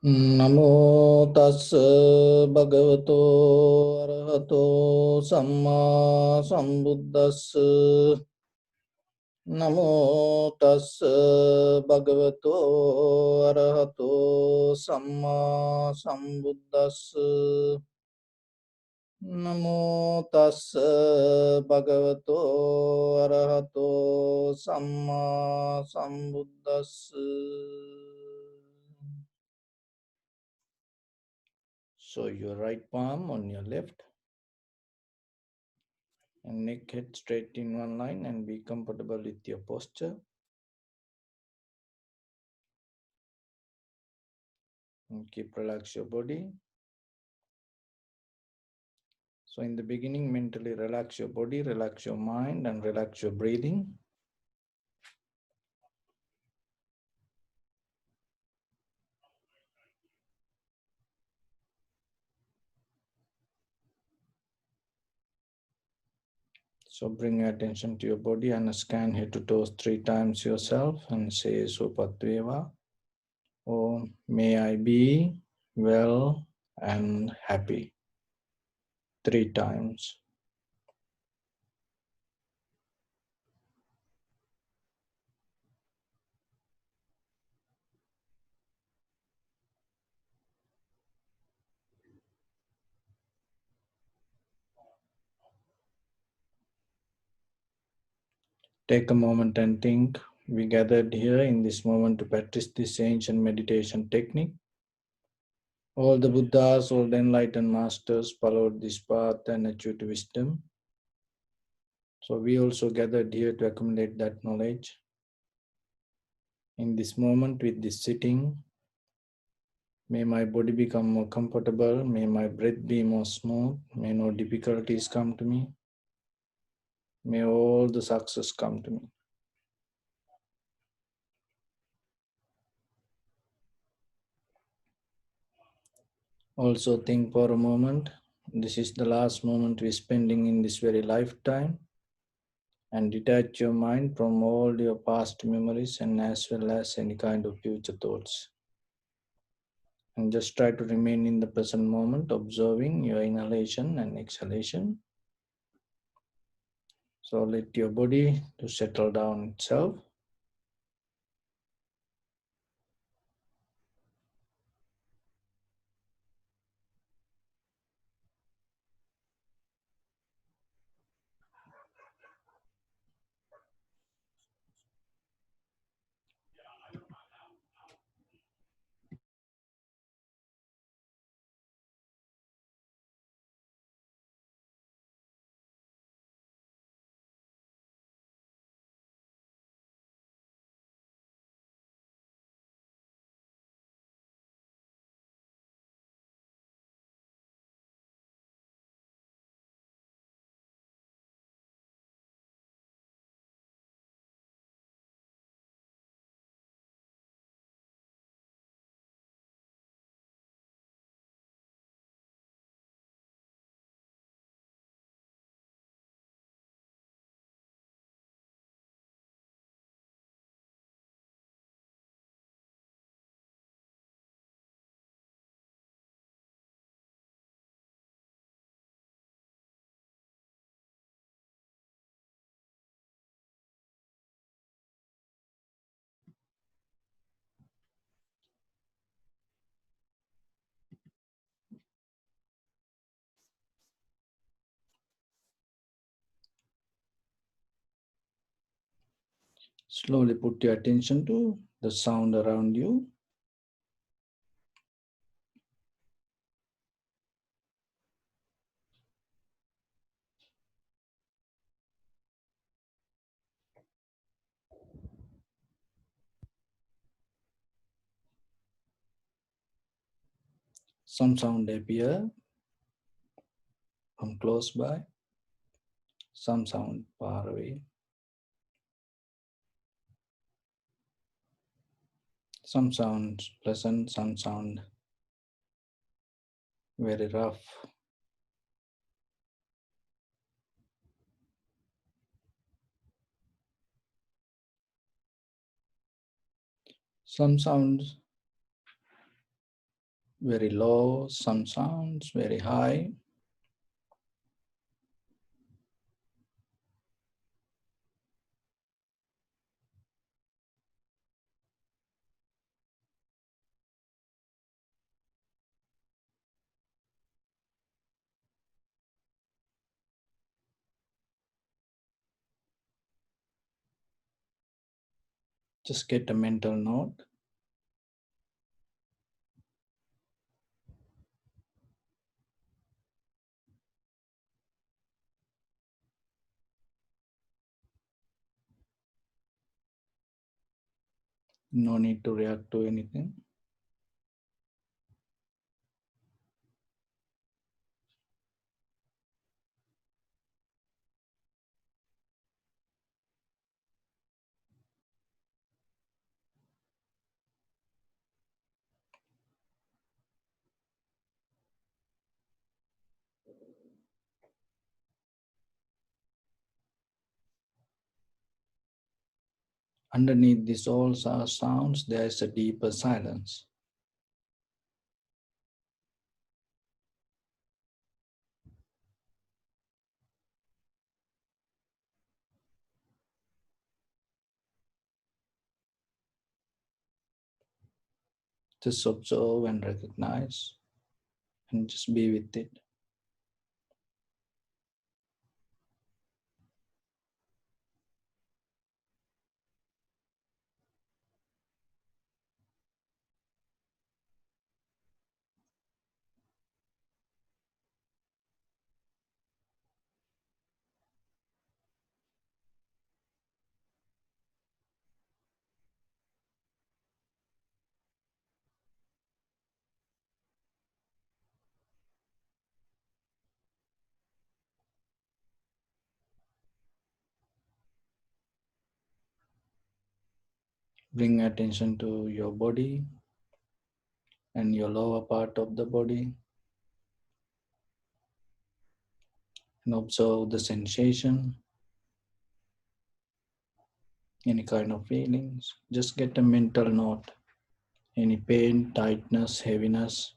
Namo tassa bhagavato arahato samma sambuddhassa. Namo tassa bhagavato arahato samma sambuddhassa. Namo tassa bhagavato arahato samma sambuddhassa. So your right palm on your left and neck head straight in one line and be comfortable with your posture. And keep relax your body. So in the beginning, mentally relax your body, relax your mind and relax your breathing. So bring your attention to your body and scan head to toes 3 times yourself and say Supatveva. Oh, may I be well and happy. 3 times. Take a moment and think. We gathered here in this moment to practice this ancient meditation technique. All the Buddhas, all the enlightened masters followed this path and achieved wisdom. So we also gathered here to accumulate that knowledge. In this moment with this sitting, may my body become more comfortable, may my breath be more smooth, may no difficulties come to me, may all the success come to me. Also think for a moment, this is the last moment we're spending in this very lifetime, and detach your mind from all your past memories and as well as any kind of future thoughts. And just try to remain in the present moment, observing your inhalation and exhalation. So let your body to settle down itself. Slowly put your attention to the sound around you. Some sound appear from close by, some sound far away. Some sound pleasant, some sound very rough. Some sounds very low, some sounds very high. Just get a mental note. No need to react to anything. Underneath these all sounds, there is a deeper silence. Just observe and recognize and just be with it. Bring attention to your body and your lower part of the body and observe the sensation, any kind of feelings. Just get a mental note. Any pain, tightness, heaviness.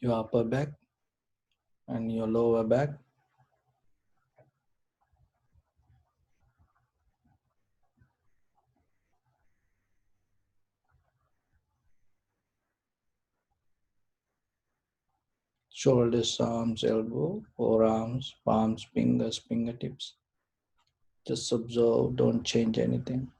Your upper back and your lower back. Shoulders, arms, elbow, forearms, palms, fingers, fingertips. Just observe, don't change anything.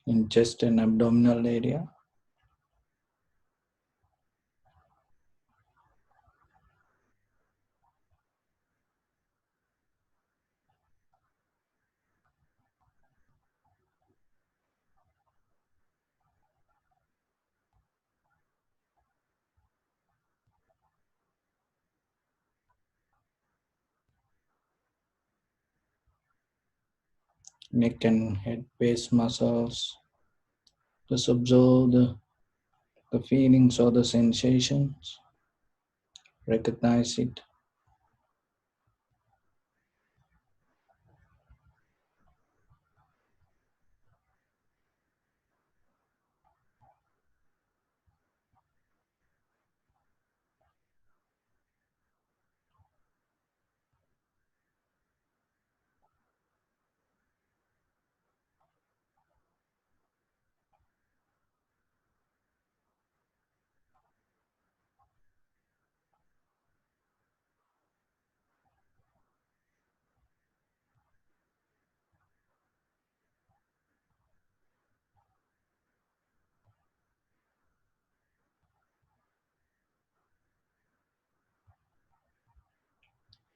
In chest and abdominal area, neck and head base muscles. Just observe the feelings or the sensations. Recognize it.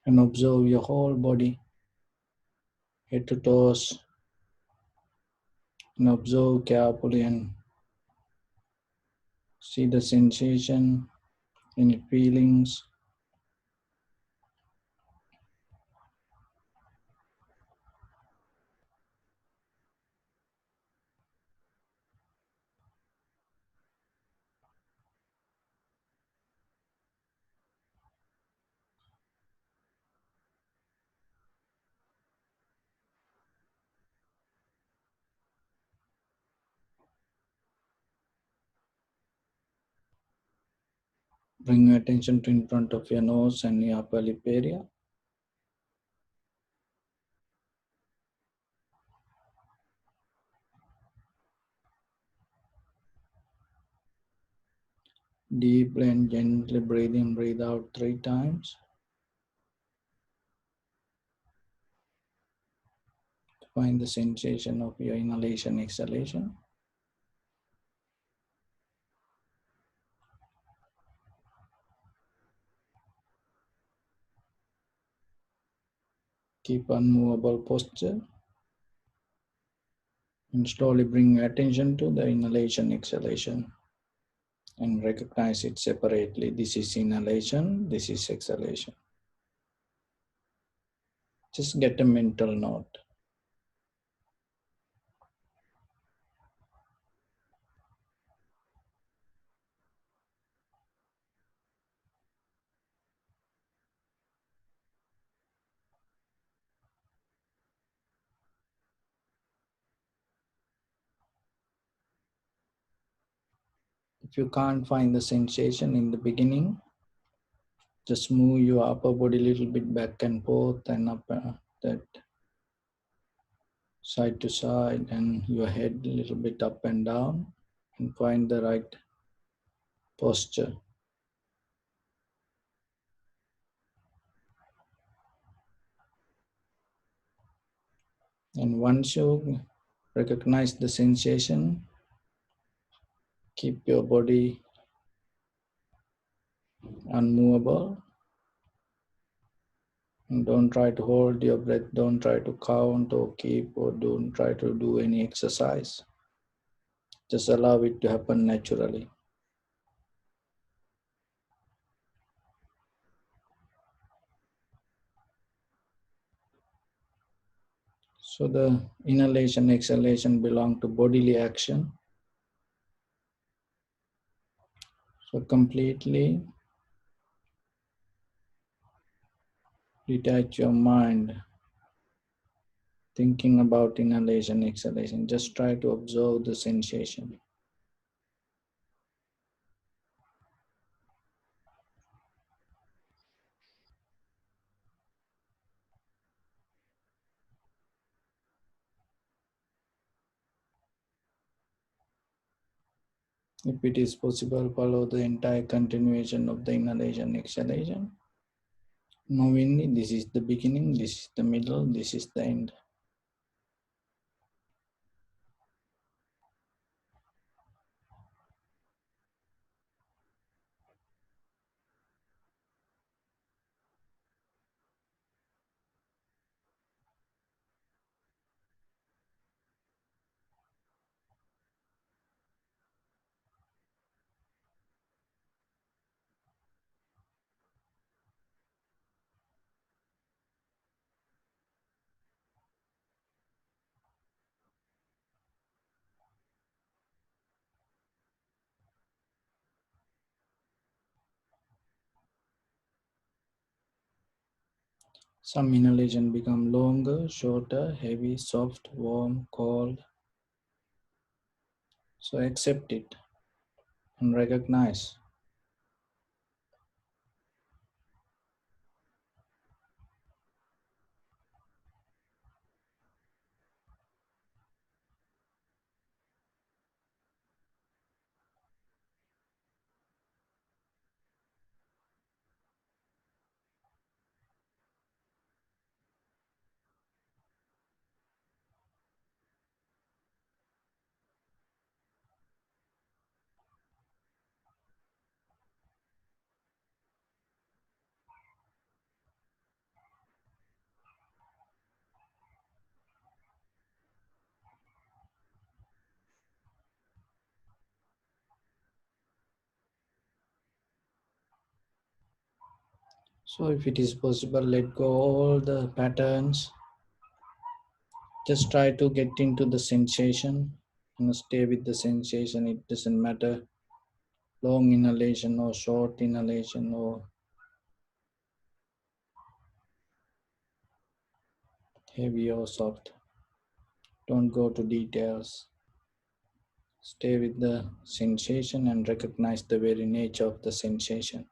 and observe your whole body, head to toes, and observe carefully and see the sensation, any feelings. Bring your attention to in front of your nose and your upper lip area. Deeply and gently breathe in, breathe out 3 times. Find the sensation of your inhalation, exhalation. Keep unmovable posture and slowly bring your attention to the inhalation, exhalation and recognize it separately. This is inhalation, this is exhalation. Just get a mental note. If you can't find the sensation in the beginning, just move your upper body a little bit back and forth and up that side to side and your head a little bit up and down and find the right posture. And once you recognize the sensation, keep your body unmovable and don't try to hold your breath, don't try to count or keep or don't try to do any exercise. Just allow it to happen naturally. So the inhalation, exhalation belong to bodily action. So completely detach your mind thinking about inhalation, exhalation. Just try to observe the sensation. If it is possible, follow the entire continuation of the inhalation, exhalation. Knowingly, this is the beginning, this is the middle, this is the end. Some inhalation become longer, shorter, heavy, soft, warm, cold. So accept it and recognize. So, if it is possible, let go all the patterns. Just try to get into the sensation and stay with the sensation. It doesn't matter long inhalation or short inhalation or heavy or soft. Don't go to details. Stay with the sensation and recognize the very nature of the sensation.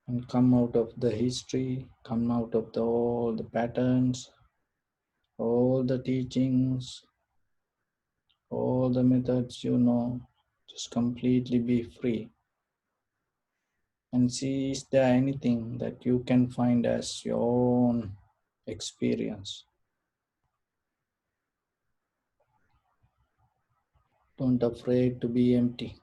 And come out of the history, come out of all the patterns, all the teachings, all the methods you know. Just completely be free and see, is there anything that you can find as your own experience. Don't afraid to be empty.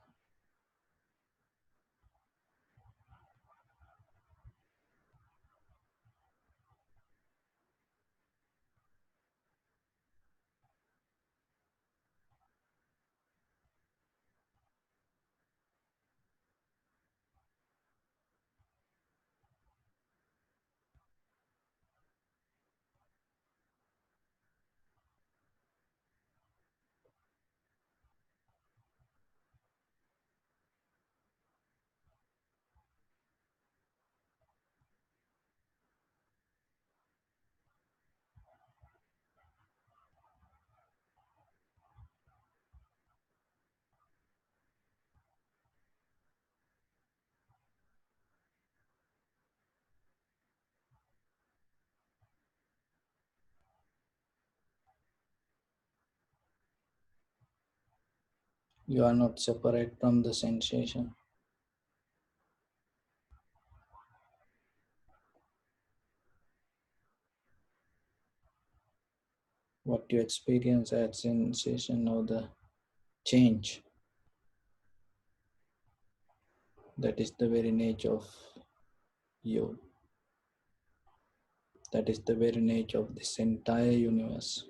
You are not separate from the sensation. What you experience as sensation or the change, that is the very nature of you. That is the very nature of this entire universe.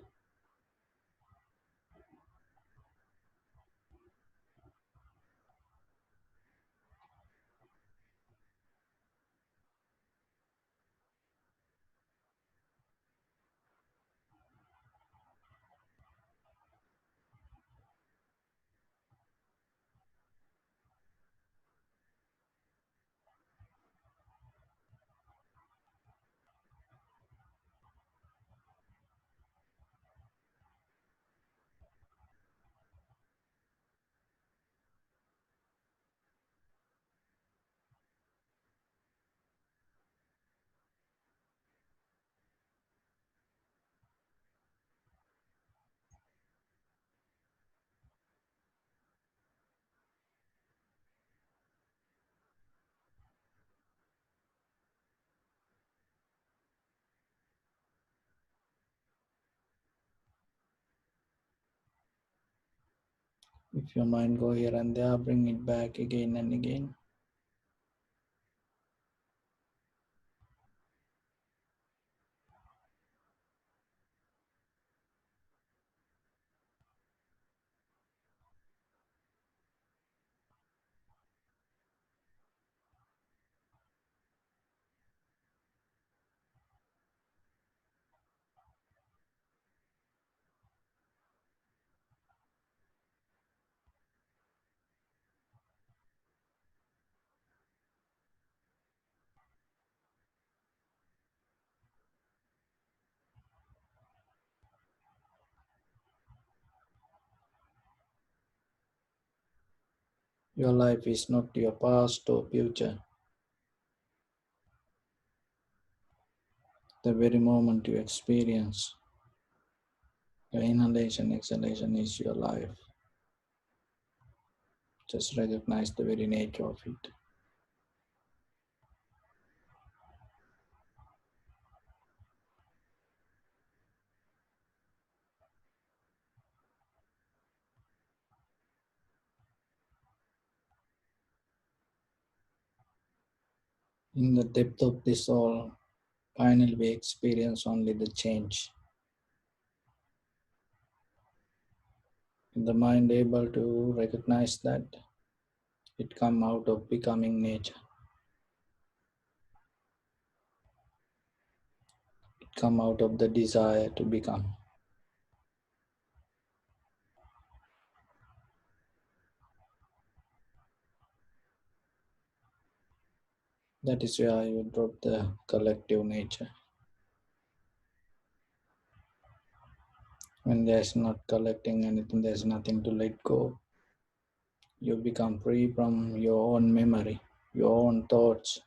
If your mind go here and there, bring it back again and again. Your life is not your past or future. The very moment you experience your inhalation, exhalation is your life. Just recognize the very nature of it. In the depth of this all, finally we experience only the change. Is the mind able to recognize that? It come out of becoming nature. It come out of the desire to become. That is where you drop the collective nature. When there's not collecting anything, there's nothing to let go. You become free from your own memory, your own thoughts.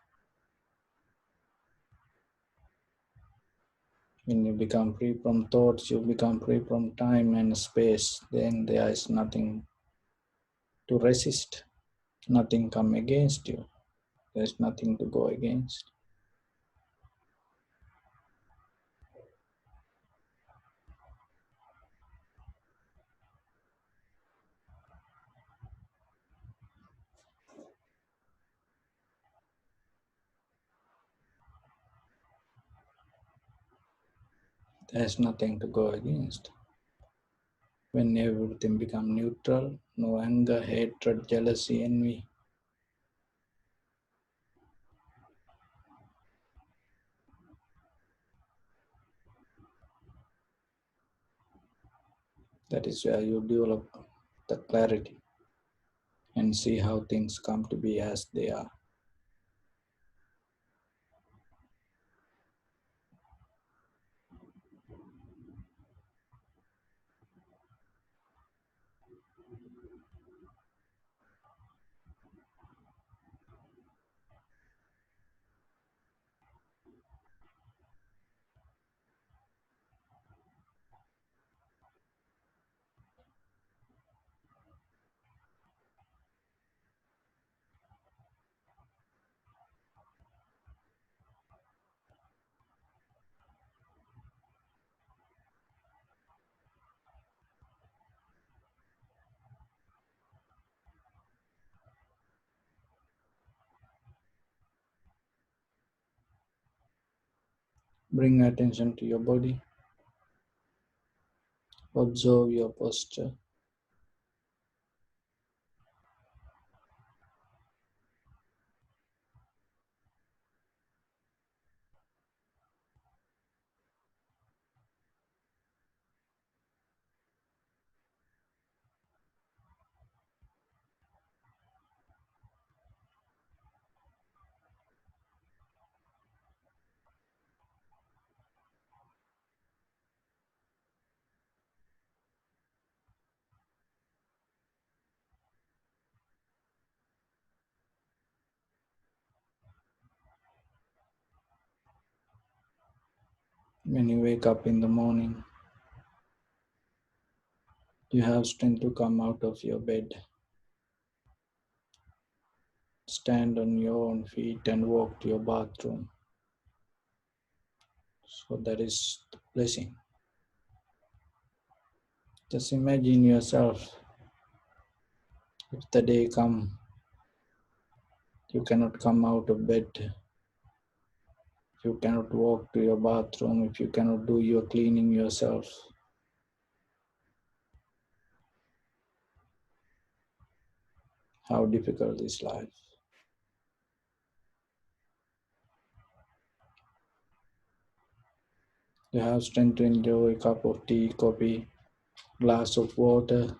When you become free from thoughts, you become free from time and space. Then there is nothing to resist, nothing come against you. There's nothing to go against. There's nothing to go against. When everything becomes neutral, no anger, hatred, jealousy, envy, that is where you develop the clarity and see how things come to be as they are. Bring attention to your body, observe your posture. When you wake up in the morning, you have strength to come out of your bed, stand on your own feet, and walk to your bathroom. So that is the blessing. Just imagine yourself, if the day come, you cannot come out of bed, if you cannot walk to your bathroom, if you cannot do your cleaning yourself, how difficult is life? You have strength to enjoy a cup of tea, coffee, glass of water.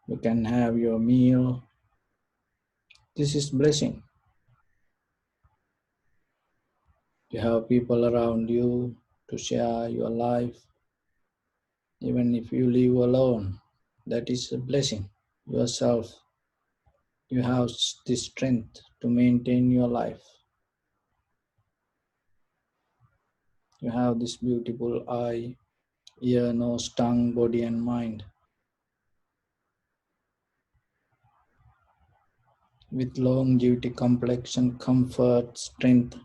You can have your meal. This is blessing. You have people around you to share your life. Even if you live alone, that is a blessing. Yourself, you have the strength to maintain your life. You have this beautiful eye, ear, nose, tongue, body, and mind. With longevity, complexion, comfort, strength,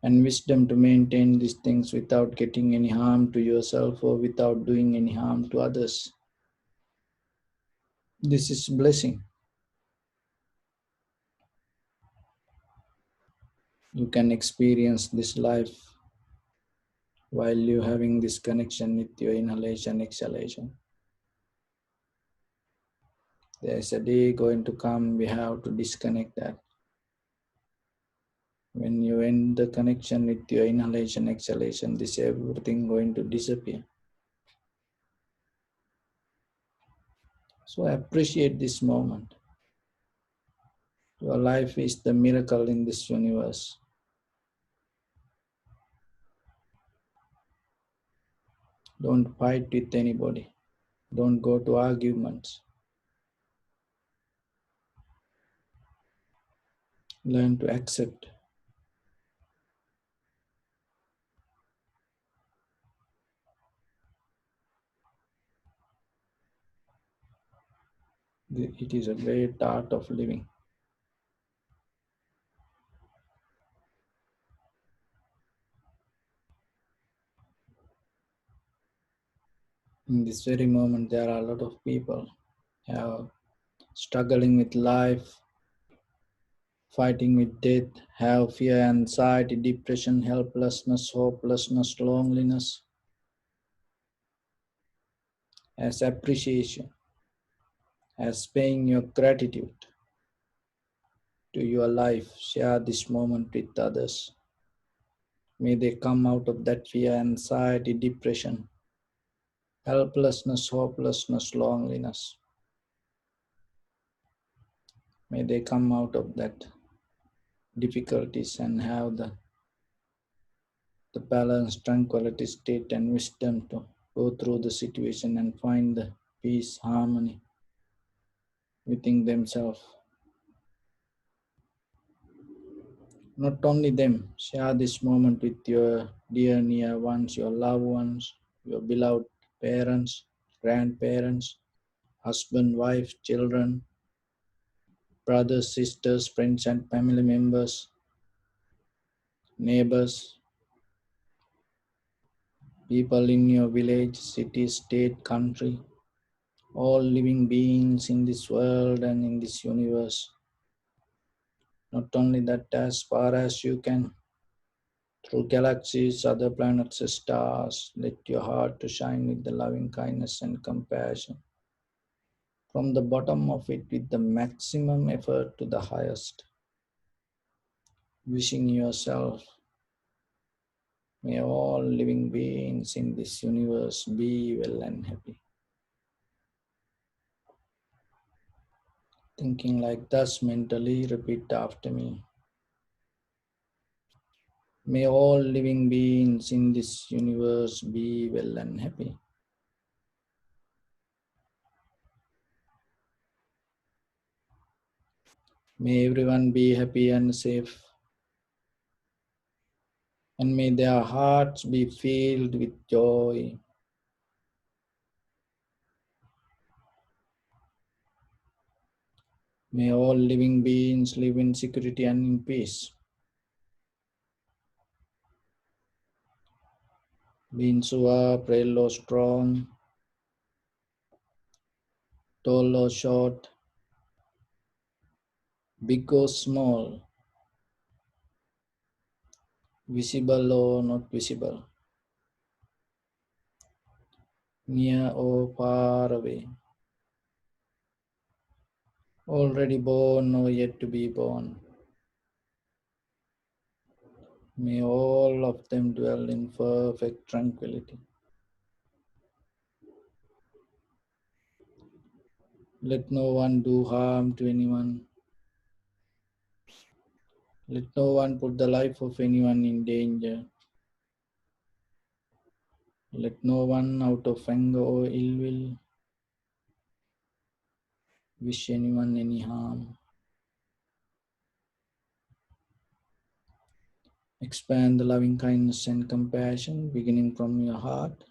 and wisdom to maintain these things without getting any harm to yourself or without doing any harm to others. This is blessing. You can experience this life while you having this connection with your inhalation, exhalation. There's a day going to come, we have to disconnect that. When you end the connection with your inhalation, exhalation, this everything going to disappear. So appreciate this moment. Your life is the miracle in this universe. Don't fight with anybody. Don't go to arguments. Learn to accept. It is a great art of living. In this very moment, there are a lot of people struggling with life, fighting with death, have fear, anxiety, depression, helplessness, hopelessness, loneliness. As appreciation, as paying your gratitude to your life, share this moment with others. May they come out of that fear, anxiety, depression, helplessness, hopelessness, loneliness. May they come out of that difficulties and have the balance, tranquility state and wisdom to go through the situation and find the peace, harmony within themselves. Not only them, share this moment with your dear near ones, your loved ones, your beloved parents, grandparents, husband, wife, children, brothers, sisters, friends and family members, neighbors, people in your village, city, state, country, all living beings in this world and in this universe. Not only that, as far as you can, through galaxies, other planets, stars, let your heart to shine with the loving kindness and compassion. From the bottom of it, with the maximum effort to the highest. Wishing yourself, may all living beings in this universe be well and happy. Thinking like thus mentally, repeat after me. May all living beings in this universe be well and happy. May everyone be happy and safe. And may their hearts be filled with joy. May all living beings live in security and in peace. Being frail or strong, tall or short, big or small, visible or not visible, near or far away, already born or yet to be born. May all of them dwell in perfect tranquility. Let no one do harm to anyone. Let no one put the life of anyone in danger. Let no one out of anger or ill will wish anyone any harm. Expand the loving kindness and compassion beginning from your heart.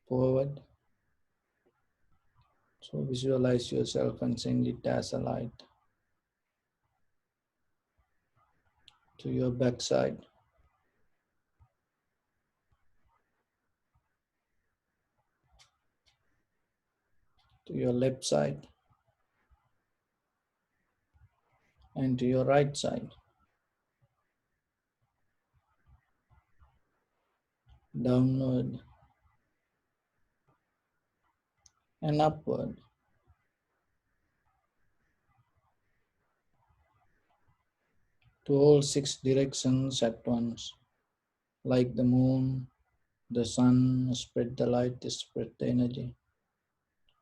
Forward. So visualize yourself and send it as a light to your backside, to your left side, and to your right side. downward, and upward. To all six directions at once, like the moon, the sun, spread the light, spread the energy,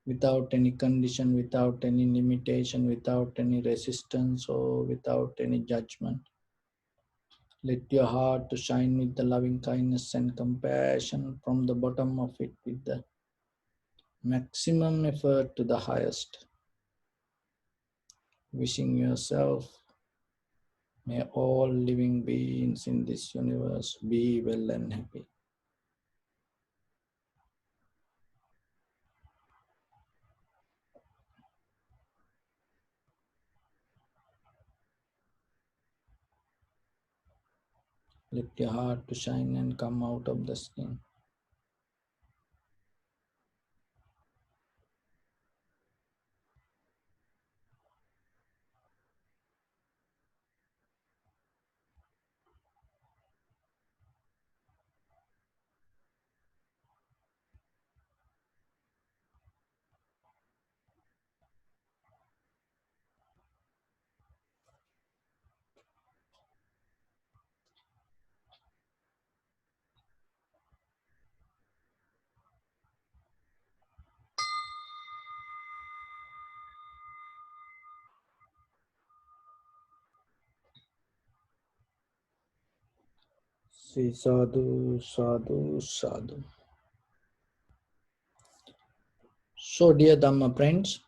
without any condition, without any limitation, without any resistance, or without any judgment. Let your heart to shine with the loving kindness and compassion from the bottom of it with the maximum effort to the highest. Wishing yourself, may all living beings in this universe be well and happy. Let your heart to shine and come out of the skin. Say sadhu, sadhu, sadhu. So, dear Dhamma friends,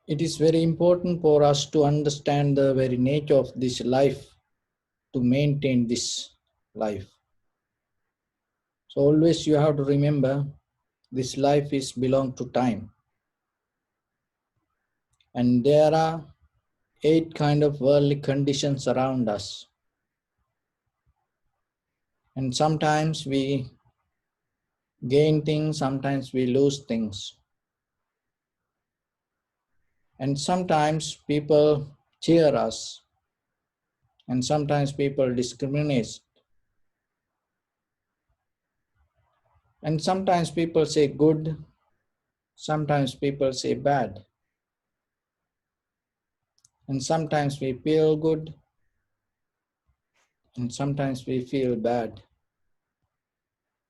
it is very important for us to understand the very nature of this life, to maintain this life. So always you have to remember this life is belong to time. And there are 8 kind of worldly conditions around us. And sometimes we gain things, sometimes we lose things. And sometimes people cheer us. And sometimes people discriminate. And sometimes people say good, sometimes people say bad. And sometimes we feel good, and sometimes we feel bad.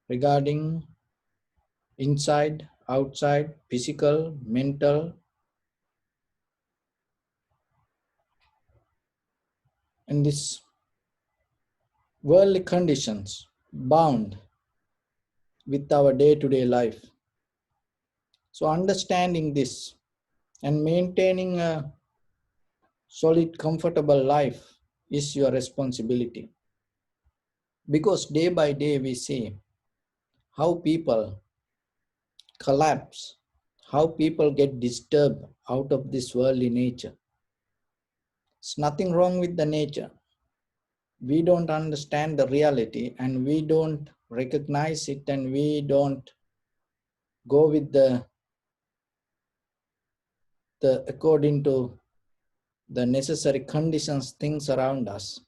Regarding inside, outside, physical, mental, and these worldly conditions bound with our day-to-day life. So understanding this and maintaining a solid, comfortable life is your responsibility. Because day by day we see how people collapse, how people get disturbed out of this worldly nature. There's nothing wrong with the nature. We don't understand the reality and we don't recognize it, and we don't go with the according to the necessary conditions, things around us.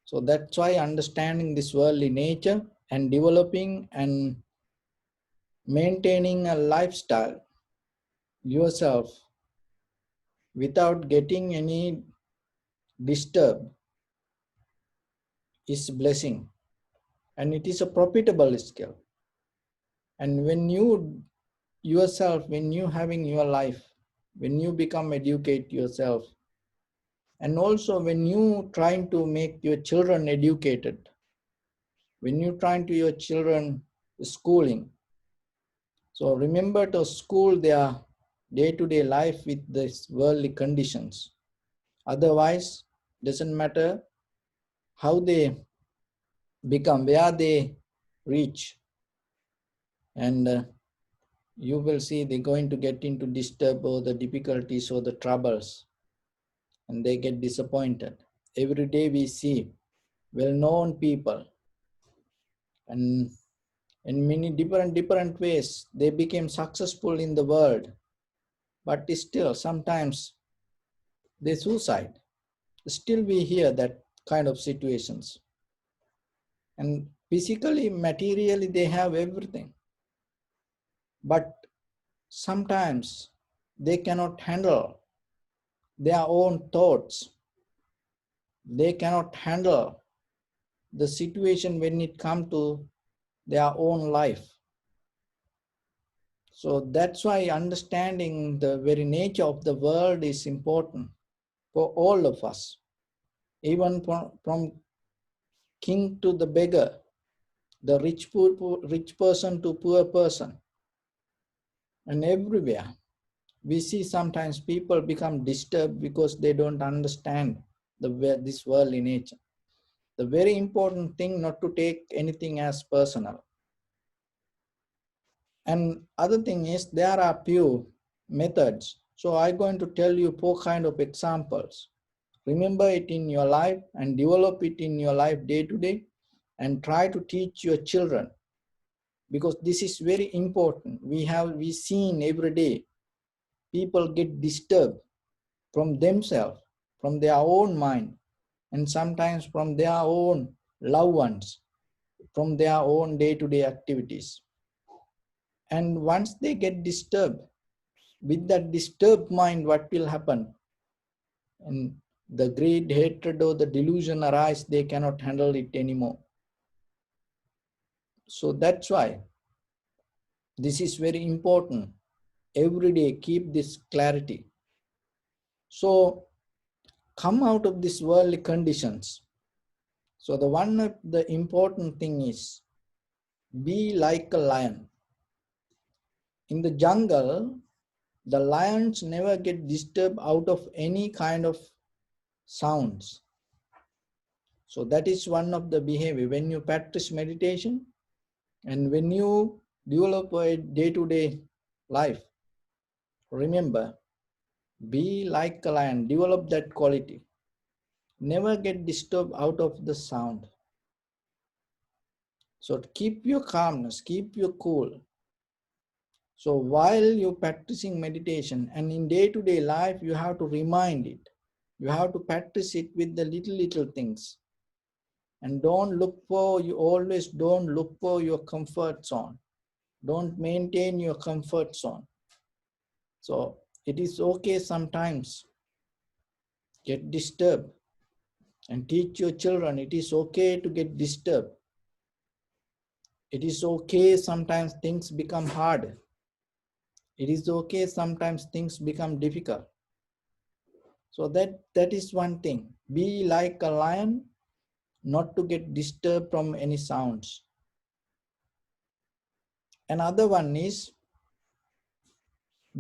So that's why understanding this worldly nature and developing and maintaining a lifestyle yourself without getting any disturb is blessing, and it is a profitable skill. And when you yourself, when you having your life, when you become educate yourself, and also when you trying to make your children educated, when you trying to your children schooling, so remember to school their day-to-day life with these worldly conditions. Otherwise, doesn't matter how they become, where they reach, and you will see they're going to get into disturb or the difficulties or the troubles, and they get disappointed. Every day we see well-known people, and in many different ways they became successful in the world, but still sometimes they suicide. Still we hear that kind of situations. And physically, materially, they have everything. But sometimes they cannot handle their own thoughts. They cannot handle the situation when it comes to their own life. So that's why understanding the very nature of the world is important for all of us, even from king to the beggar, the rich person to poor person, and everywhere. We see sometimes people become disturbed because they don't understand this worldly nature. The very important thing not to take anything as personal. And other thing is there are few methods. So I'm going to tell you 4 kind of examples. Remember it in your life and develop it in your life day to day, and try to teach your children, because this is very important. We seen every day people get disturbed from themselves, from their own mind, and sometimes from their own loved ones, from their own day-to-day activities. And once they get disturbed, with that disturbed mind, what will happen? And the greed, hatred, or the delusion arise, they cannot handle it anymore. So that's why this is very important. Every day, keep this clarity. So come out of these worldly conditions. So the important thing is be like a lion. In the jungle, the lions never get disturbed out of any kind of sounds. So that is one of the behavior. When you practice meditation and when you develop a day-to-day life, remember, be like a lion, develop that quality. Never get disturbed out of the sound. So keep your calmness, keep your cool. So while you're practicing meditation and in day-to-day life, you have to remind it. You have to practice it with the little things. And you always don't look for your comfort zone. Don't maintain your comfort zone. So it is okay sometimes get disturbed, and teach your children it is okay to get disturbed. It is okay sometimes things become hard. It is okay sometimes things become difficult. So that is one thing. Be like a lion, not to get disturbed from any sounds. Another one is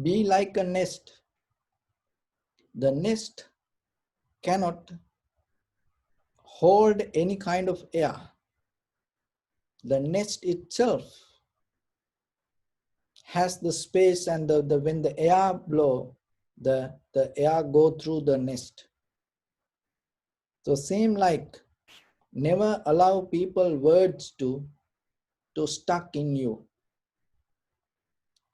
be like a nest. The nest cannot hold any kind of air. The nest itself has the space, and when the air blow, the air go through the nest. So same like, never allow people words to stuck in you.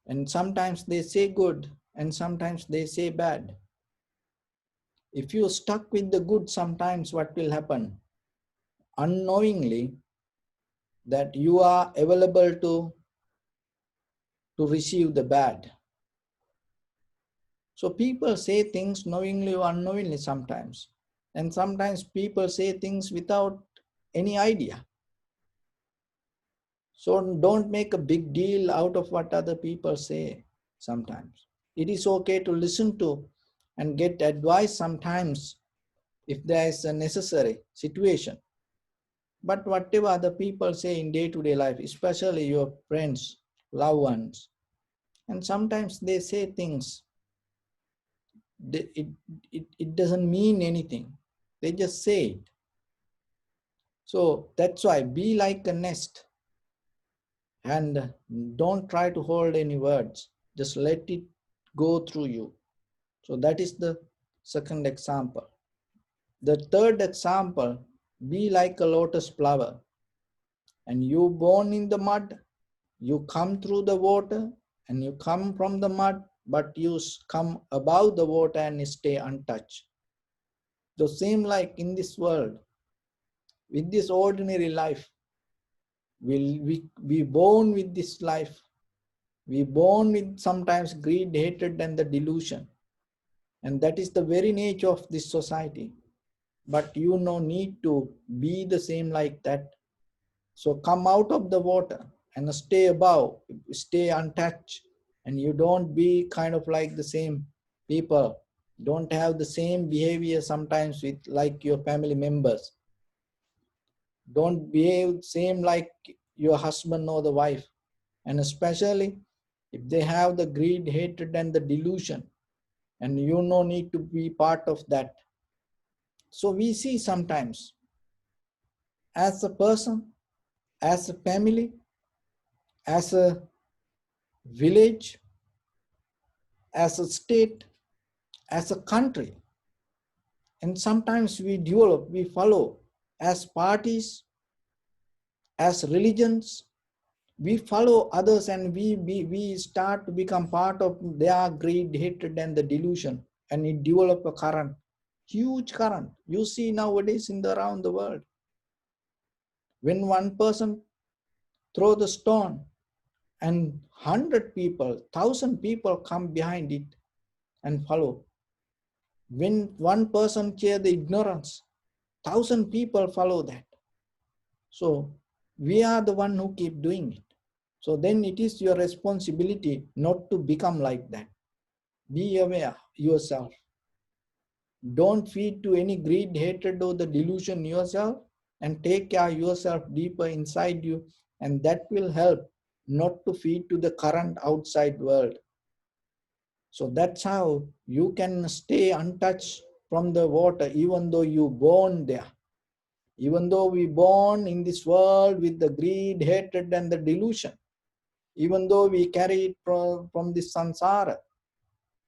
And sometimes they say good and sometimes they say bad. If you stuck with the good, sometimes what will happen? Unknowingly, that you are available to receive the bad. So people say things knowingly or unknowingly sometimes. And sometimes people say things without any idea. So don't make a big deal out of what other people say sometimes. It is okay to listen to and get advice sometimes if there is a necessary situation. But whatever other people say in day-to-day life, especially your friends, loved ones, and sometimes they say things, it doesn't mean anything. They just say it. So that's why be like a nest and don't try to hold any words. Just let it go through you. So that is the second example. The third example, be like a lotus flower. And you born in the mud, you come through the water, and you come from the mud, but you come above the water and stay untouched. The same like in this world, with this ordinary life, we born with this life. We born with sometimes greed, hatred, and the delusion. And that is the very nature of this society. But you no need to be the same like that. So come out of the water and stay above, stay untouched, and you don't be kind of like the same people. Don't have the same behavior sometimes with like your family members. Don't behave same like your husband or the wife. And especially if they have the greed, hatred, and the delusion, and you no need to be part of that. So we see sometimes as a person, as a family, as a village, as a state, as a country, and sometimes we develop, we follow as parties, as religions, we follow others, and we start to become part of their greed, hatred, and the delusion, and it develop a current, huge current. You see nowadays in the around the world, when one person throw the stone and 100 people, 1,000 people come behind it and follow. When one person share the ignorance, 1,000 people follow that. So we are the one who keep doing it. So then it is your responsibility not to become like that. Be aware yourself. Don't feed to any greed, hatred, or the delusion yourself, and take care yourself deeper inside you, and that will help not to feed to the current outside world. So that's how you can stay untouched from the water, even though you born there. Even though we born in this world with the greed, hatred, and the delusion, even though we carry it from this samsara,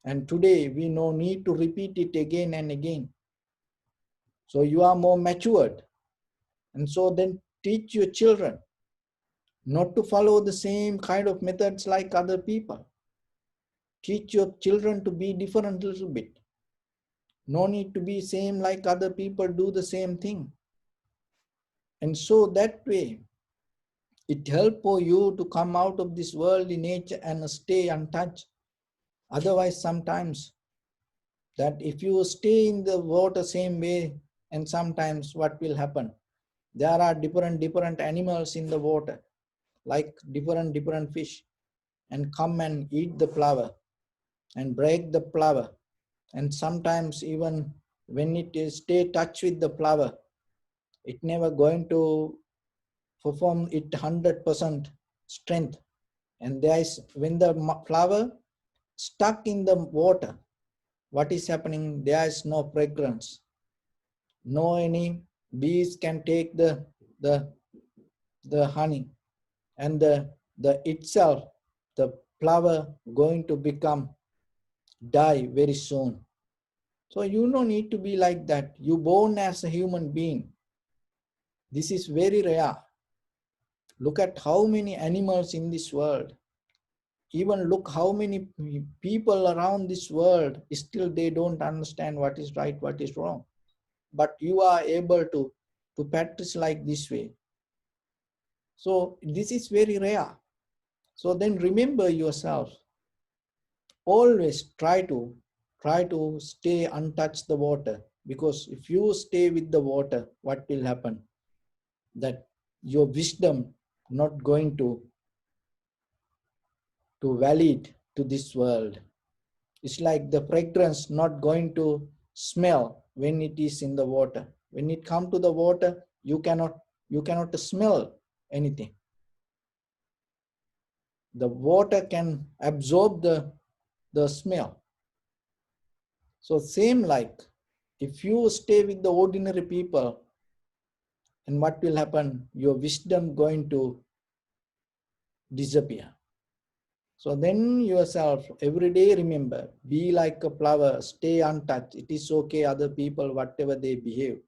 and today we no need to repeat it again and again. So you are more matured, and so then teach your children not to follow the same kind of methods like other people. Teach your children to be different a little bit. No need to be same like other people do the same thing. And so that way, it helps for you to come out of this worldly nature and stay untouched. Otherwise, sometimes that if you stay in the water same way, and sometimes what will happen? There are different animals in the water, like different fish, and come and eat the flower and break the flower. And sometimes even when it is stay touch with the flower, it never going to perform it 100% strength. And there is, when the flower stuck in the water, what is happening? There is no fragrance. No any bees can take the honey, and the itself, the flower going to become die very soon. So you don't need to be like that. You born as a human being. This is very rare. Look at how many animals in this world. Even look how many people around this world, still they don't understand what is right, what is wrong. But you are able to practice like this way. So this is very rare. So then remember yourself. Always try to stay untouched the water, because if you stay with the water, what will happen? That your wisdom not going to valid to this world. It's like the fragrance not going to smell when it is in the water. When it come to the water, you cannot smell anything. The water can absorb the smell. So same like, if you stay with the ordinary people, and what will happen? Your wisdom going to disappear. So then yourself, every day remember, be like a flower, stay untouched. It is okay, other people, whatever they behave.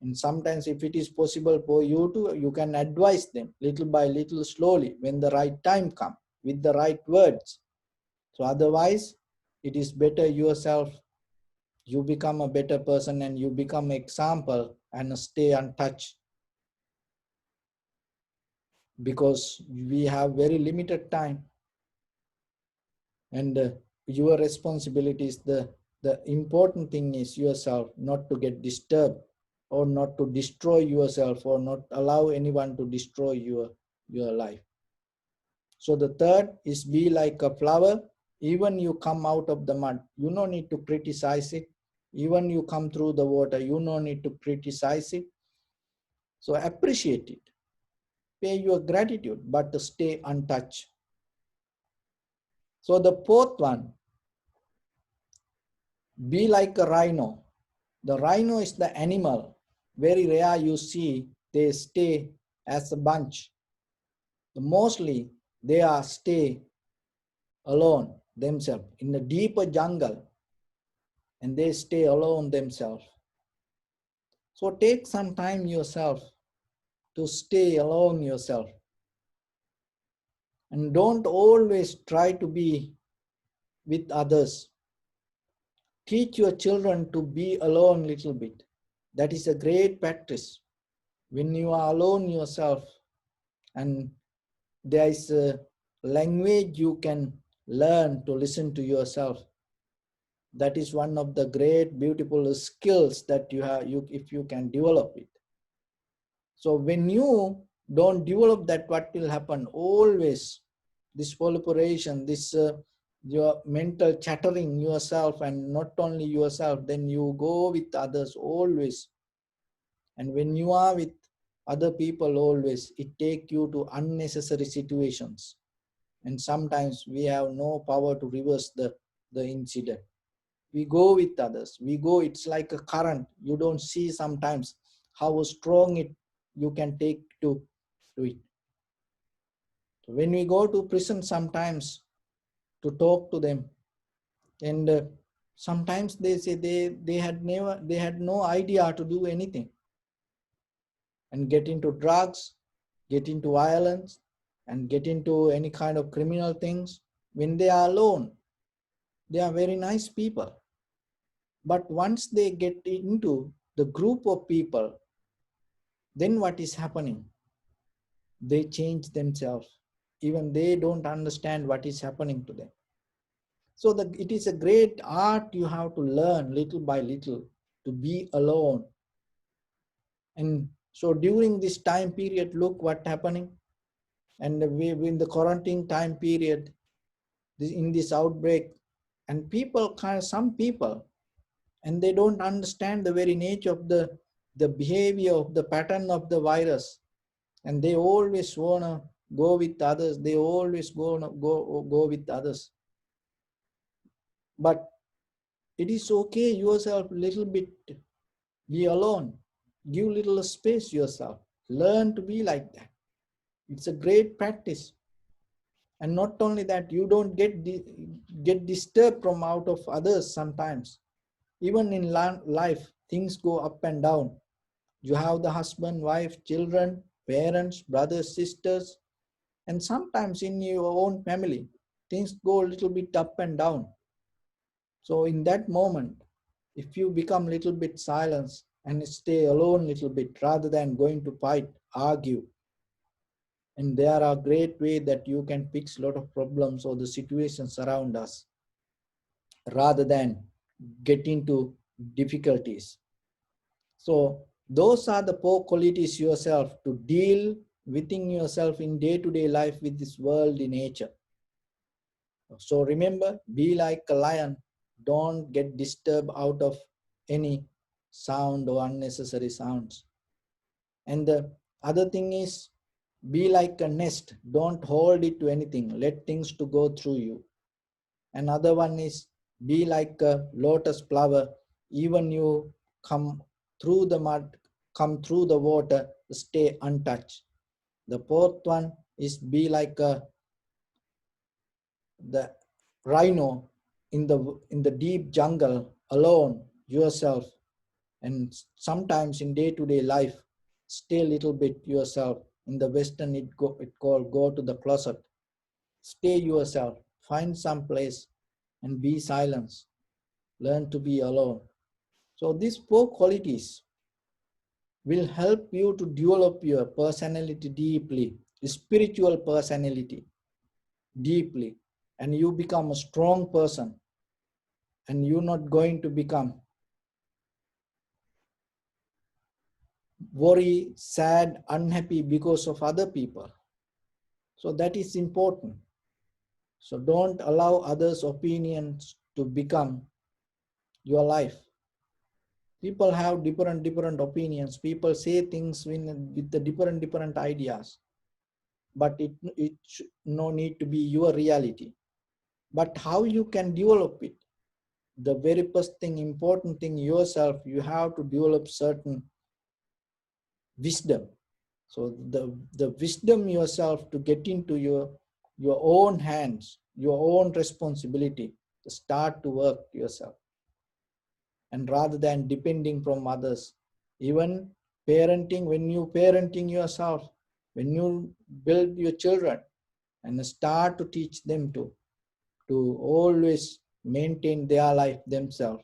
And sometimes if it is possible for you to, you can advise them little by little, slowly, when the right time comes, with the right words. So otherwise, it is better yourself you become a better person and you become example and stay untouched, because we have very limited time. And your responsibility is the important thing is yourself, not to get disturbed or not to destroy yourself or not allow anyone to destroy your life. So the third is be like a flower. Even you come out of the mud, you no need to criticize it. Even you come through the water, you no need to criticize it. So appreciate it, pay your gratitude, but to stay untouched. So the fourth one, be like a rhino. The rhino is the animal, very rare you see, they stay as a bunch. Mostly they are stay alone themselves in the deeper jungle, and they stay alone themselves. So take some time yourself to stay alone yourself. And don't always try to be with others. Teach your children to be alone a little bit. That is a great practice. When you are alone yourself, and there is a language you can learn to listen to yourself. That is one of the great beautiful skills that you have, if you can develop it. So when you don't develop that, what will happen? Always this proliferation, this your mental chattering yourself, and not only yourself, then you go with others always. And when you are with other people always, it take you to unnecessary situations. And sometimes we have no power to reverse the incident. We go with others. We go, it's like a current. You don't see sometimes how strong it you can take to it. So when we go to prison sometimes to talk to them, and sometimes they say they had no idea to do anything, and get into drugs, get into violence, and get into any kind of criminal things. When they are alone, they are very nice people. But once they get into the group of people, then what is happening? They change themselves. Even they don't understand what is happening to them. So it is a great art you have to learn little by little to be alone. And so during this time period, look what happening. And in the quarantine time period, in this outbreak, and some people, and they don't understand the very nature of the behavior of the pattern of the virus, and they always want to go with others. They always go with others. But it is okay yourself a little bit, be alone, give little space yourself, learn to be like that. It's a great practice. And not only that, you don't get disturbed from out of others sometimes. Even in life, things go up and down. You have the husband, wife, children, parents, brothers, sisters, and sometimes in your own family, things go a little bit up and down. So in that moment, if you become a little bit silent and stay alone a little bit rather than going to fight, argue, and there are great ways that you can fix a lot of problems or the situations around us rather than get into difficulties. So those are the four qualities yourself to deal within yourself in day-to-day life with this worldly nature. So remember, be like a lion. Don't get disturbed out of any sound or unnecessary sounds. And the other thing is, be like a nest. Don't hold it to anything. Let things to go through you. Another one is, be like a lotus flower. Even you come through the mud, come through the water, stay untouched. The fourth one is, be like the rhino in the deep jungle, alone yourself. And sometimes in day-to-day life, stay a little bit yourself. In the Western, it called go to the closet. Stay yourself, find some place and be silent. Learn to be alone. So these 4 qualities will help you to develop your personality deeply, spiritual personality deeply, and you become a strong person, and you're not going to become worry, sad, unhappy because of other people. So that is important. So don't allow others' opinions to become your life. People have different opinions. People say things with the different ideas, but it no need to be your reality. But how you can develop it? The very first thing, important thing, yourself, you have to develop certain wisdom. So the wisdom yourself to get into your own hands, your own responsibility to start to work yourself, and rather than depending from others. Even parenting, when you parenting yourself, when you build your children and start to teach them to always maintain their life themselves.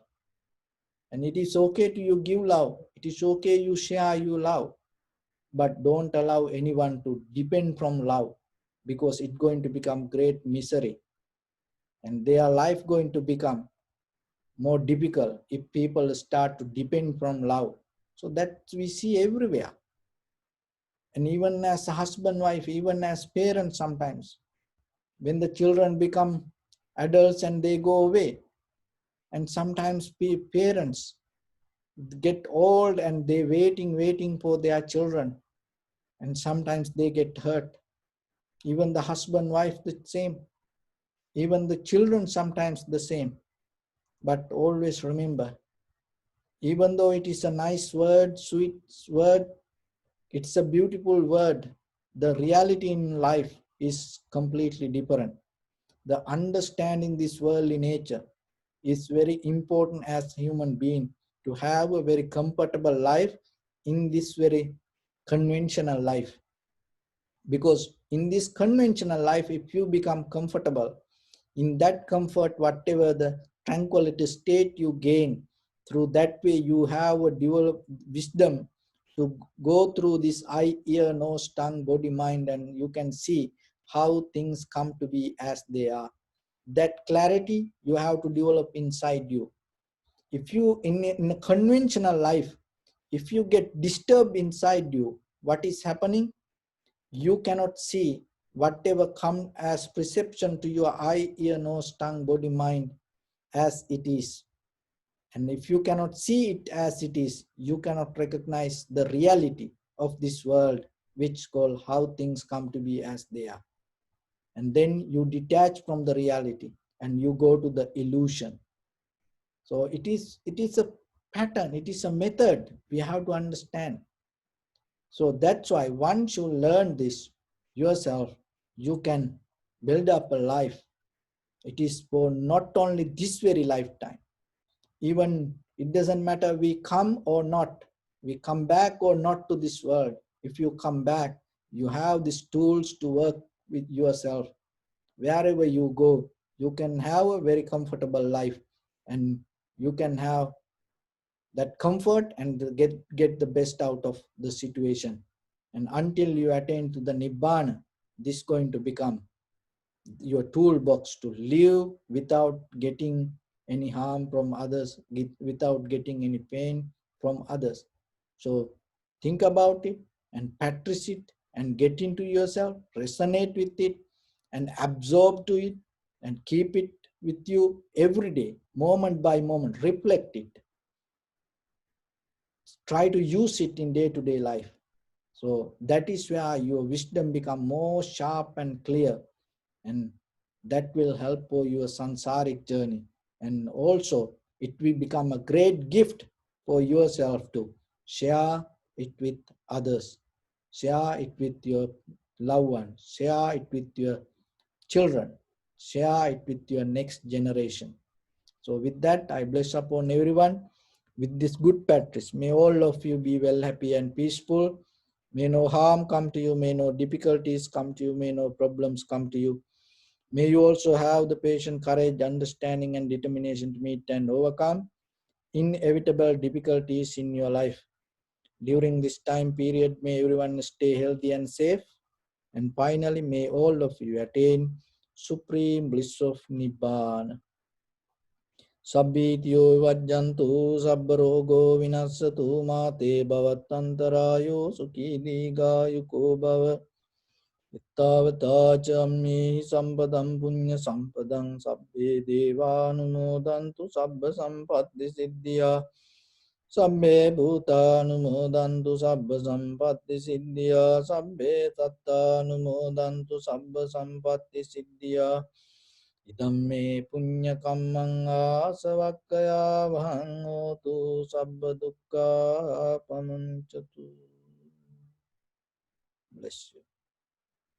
And it is okay to you give love. It is okay you share your love, but don't allow anyone to depend from love, because it's going to become great misery, and their life going to become more difficult if people start to depend from love. So that we see everywhere. And even as a husband, wife, even as parents, sometimes when the children become adults and they go away, and sometimes parents get old and they waiting for their children, and sometimes they get hurt. Even the husband, wife, the same. Even the children sometimes the same. But always remember, even though it is a nice word, sweet word, it's a beautiful word, the reality in life is completely different. The understanding this worldly nature is very important as human being to have a very comfortable life in this very conventional life. Because in this conventional life, if you become comfortable, in that comfort, whatever the tranquility state you gain, through that way you have a developed wisdom to go through this eye, ear, nose, tongue, body, mind, and you can see how things come to be as they are. That clarity you have to develop inside you. If you in a conventional life, if you get disturbed inside you, what is happening? You cannot see whatever come as perception to your eye, ear, nose, tongue, body, mind as it is. And if you cannot see it as it is, you cannot recognize the reality of this world, which called how things come to be as they are. And then you detach from the reality and you go to the illusion. So it is a pattern, it is a method we have to understand. So that's why once you learn this yourself, you can build up a life. It is for not only this very lifetime. Even it doesn't matter we come or not, we come back or not to this world. If you come back, you have these tools to work with yourself. Wherever you go, you can have a very comfortable life, and you can have that comfort and get the best out of the situation. And until you attain to the Nibbana, this is going to become your toolbox to live without getting any harm from others, without getting any pain from others. So think about it and practice it and get into yourself, resonate with it and absorb to it and keep it with you every day, moment by moment, reflect it. Try to use it in day-to-day life. So that is where your wisdom become more sharp and clear, and that will help for your sansaric journey. And also it will become a great gift for yourself to share it with others, share it with your loved ones, share it with your children, share it with your next generation. So with that, I bless upon everyone with this good practice. May all of you be well, happy and peaceful. May no harm come to you, may no difficulties come to you, may no problems come to you. May you also have the patient courage, understanding and determination to meet and overcome. inevitable difficulties in your life. During this time period, may everyone stay healthy and safe. And finally, may all of you attain supreme bliss of Nibbana. Sabbityo vajjantu sabbarogo vinassatu mate bhavatantarayo sukhi digayuko bhava. Ittavata chammi sampadam punya sampadam sabbe devanumodantu sabba sampatti siddhya. Sabbe bhutanumodantu sabba sampatti siddhya. Sabbe sattanumodantu sabba sampatti siddhya. Idam me punya kammang asavakkaya vahang hotu sabba dukkha pamunchatu. Bless you.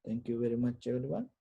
Thank you very much, everyone.